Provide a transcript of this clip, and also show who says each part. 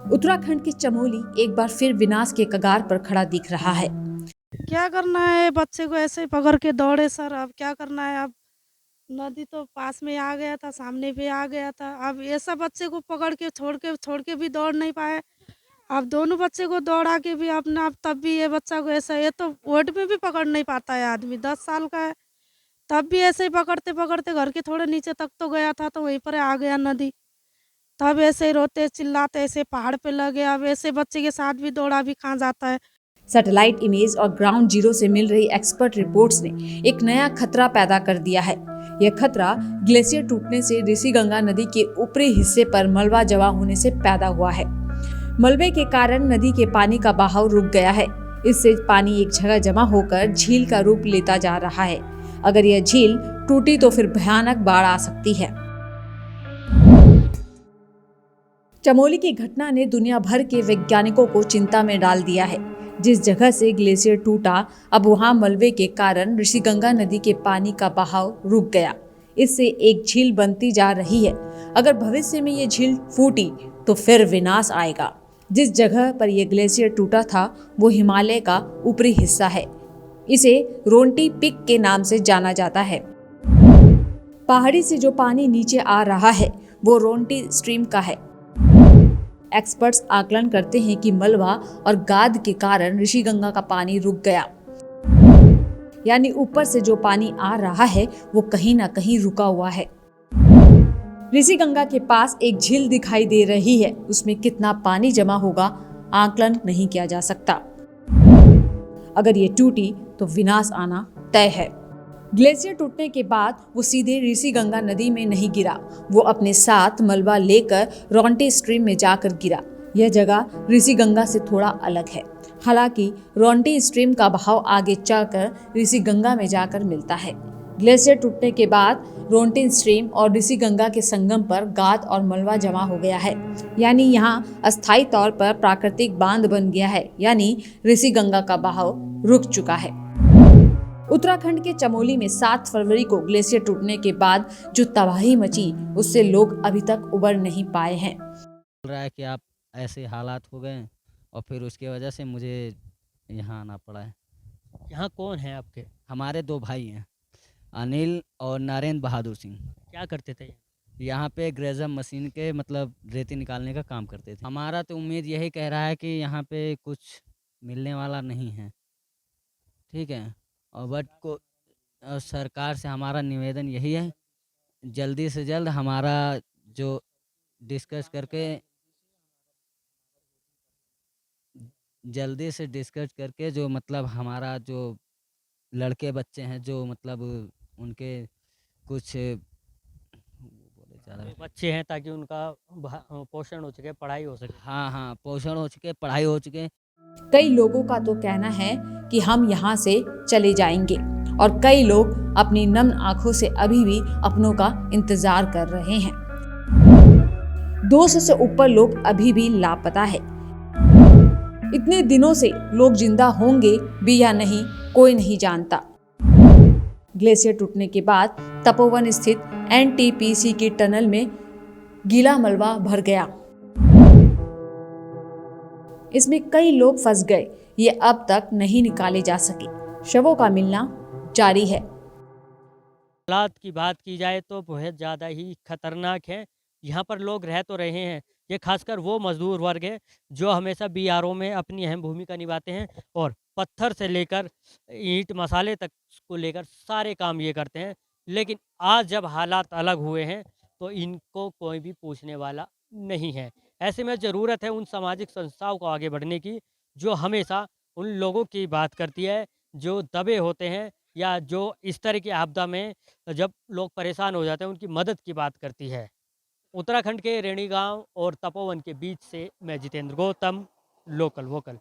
Speaker 1: उत्तराखंड के चमोली एक बार फिर विनाश के कगार पर खड़ा दिख रहा है।
Speaker 2: क्या करना है बच्चे को ऐसे ही पकड़ के दौड़े सर, अब क्या करना है अब। नदी तो पास में आ गया था, सामने भी आ गया था। अब ऐसा बच्चे को पकड़ के छोड़ के भी दौड़ नहीं पाए। अब दोनों बच्चे को दौड़ा के भी अपना, अब तब भी ये बच्चा को ऐसा, ये तो वोट में भी पकड़ नहीं पाता है आदमी, 10 साल का है। तब भी ऐसे ही पकड़ते पकड़ते घर के थोड़े नीचे तक तो गया था, तो वहीं पर आ गया नदी। तब ऐसे ही रोते चिल्लाते ऐसे पहाड़ पे लगे। अब ऐसे बच्चे के साथ भी दौड़ा भी कहाँ जाता है।
Speaker 1: सैटेलाइट इमेज और ग्राउंड जीरो से मिल रही एक्सपर्ट रिपोर्ट्स ने एक नया खतरा पैदा कर दिया है। यह खतरा ग्लेशियर टूटने से ऋषिगंगा नदी के ऊपरी हिस्से पर मलबा जमा होने से पैदा हुआ है। मलबे के कारण नदी के पानी का बहाव रुक गया है। इससे पानी एक जगह जमा होकर झील का रूप लेता जा रहा है। अगर यह झील टूटी तो फिर भयानक बाढ़ आ सकती है। चमोली की घटना ने दुनिया भर के वैज्ञानिकों को चिंता में डाल दिया है। जिस जगह से ग्लेशियर टूटा, अब वहां मलबे के कारण ऋषिगंगा नदी के पानी का बहाव रुक गया। इससे एक झील बनती जा रही है। अगर भविष्य में ये झील फूटी तो फिर विनाश आएगा। जिस जगह पर यह ग्लेशियर टूटा था वो हिमालय का ऊपरी हिस्सा है। इसे रोंटी पिक के नाम से जाना जाता है। पहाड़ी से जो पानी नीचे आ रहा है वो रोंटी स्ट्रीम का है। एक्सपर्ट्स आकलन करते हैं कि मलबा और गाद के कारण ऋषिगंगा का पानी रुक गया। यानी ऊपर से जो पानी आ रहा है वो कहीं ना कहीं रुका हुआ है। ऋषिगंगा के पास एक झील दिखाई दे रही है। उसमें कितना पानी जमा होगा आकलन नहीं किया जा सकता। अगर ये टूटी तो विनाश आना तय है। ग्लेशियर टूटने के बाद वो सीधे ऋषिगंगा नदी में नहीं गिरा, वो अपने साथ मलबा लेकर रोंटी स्ट्रीम में जाकर गिरा। यह जगह ऋषिगंगा से थोड़ा अलग है। हालांकि रोंटी स्ट्रीम का बहाव आगे चलकर ऋषिगंगा में जाकर मिलता है। ग्लेशियर टूटने के बाद रोंटी स्ट्रीम और ऋषिगंगा के संगम पर गाद और मलबा जमा हो गया है। यानी यहाँ अस्थायी तौर पर प्राकृतिक बांध बन गया है। यानी ऋषिगंगा का बहाव रुक चुका है। उत्तराखंड के चमोली में 7 फरवरी को ग्लेशियर टूटने के बाद जो तबाही मची उससे लोग अभी तक उबर नहीं पाए हैं।
Speaker 3: बोल रहा है कि आप ऐसे हालात हो गए और फिर उसकी वजह से मुझे यहाँ आना पड़ा है।
Speaker 4: यहाँ कौन है आपके?
Speaker 3: हमारे 2 भाई हैं, अनिल और नरेंद्र बहादुर सिंह।
Speaker 4: क्या करते थे?
Speaker 3: यहाँ पे ग्रेजर मशीन के मतलब रेती निकालने का काम करते थे। हमारा तो उम्मीद यही कह रहा है कि यहाँ पे कुछ मिलने वाला नहीं है, ठीक है। और सरकार से हमारा निवेदन यही है, जल्दी से जल्द हमारा जो डिस्कस करके जो मतलब हमारा जो लड़के बच्चे हैं जो मतलब उनके कुछ बोले जा रहा है।
Speaker 4: बच्चे हैं ताकि उनका पोषण हो सके, पढ़ाई हो सके।
Speaker 3: हाँ, पोषण हो चुके, पढ़ाई हो चुके।
Speaker 1: कई लोगों का तो कहना है कि हम यहाँ से चले जाएंगे और कई लोग अपनी नम आंखों से अभी भी अपनों का इंतजार कर रहे हैं। 200 से ऊपर लोग अभी भी लापता है। इतने दिनों से लोग जिंदा होंगे भी या नहीं कोई नहीं जानता। ग्लेशियर टूटने के बाद तपोवन स्थित एनटीपीसी की टनल में गीला मलबा भर गया। इसमें कई लोग फंस गए। ये अब तक नहीं निकाले जा सके। शवों का मिलना जारी है।
Speaker 4: हालात की बात की जाए तो बहुत ज़्यादा ही खतरनाक है। यहाँ पर लोग रह तो रहे हैं, ये खासकर वो मजदूर वर्ग है जो हमेशा बीआरओ में अपनी अहम भूमिका निभाते हैं और पत्थर से लेकर ईंट मसाले तक को लेकर सारे काम ये करते हैं। लेकिन आज जब हालात अलग हुए हैं तो इनको कोई भी पूछने वाला नहीं है। ऐसे में ज़रूरत है उन सामाजिक संस्थाओं को आगे बढ़ने की जो हमेशा उन लोगों की बात करती है जो दबे होते हैं या जो इस तरह की आपदा में जब लोग परेशान हो जाते हैं उनकी मदद की बात करती है। उत्तराखंड के रेणी गांव और तपोवन के बीच से मैं जितेंद्र गौतम, लोकल वोकल।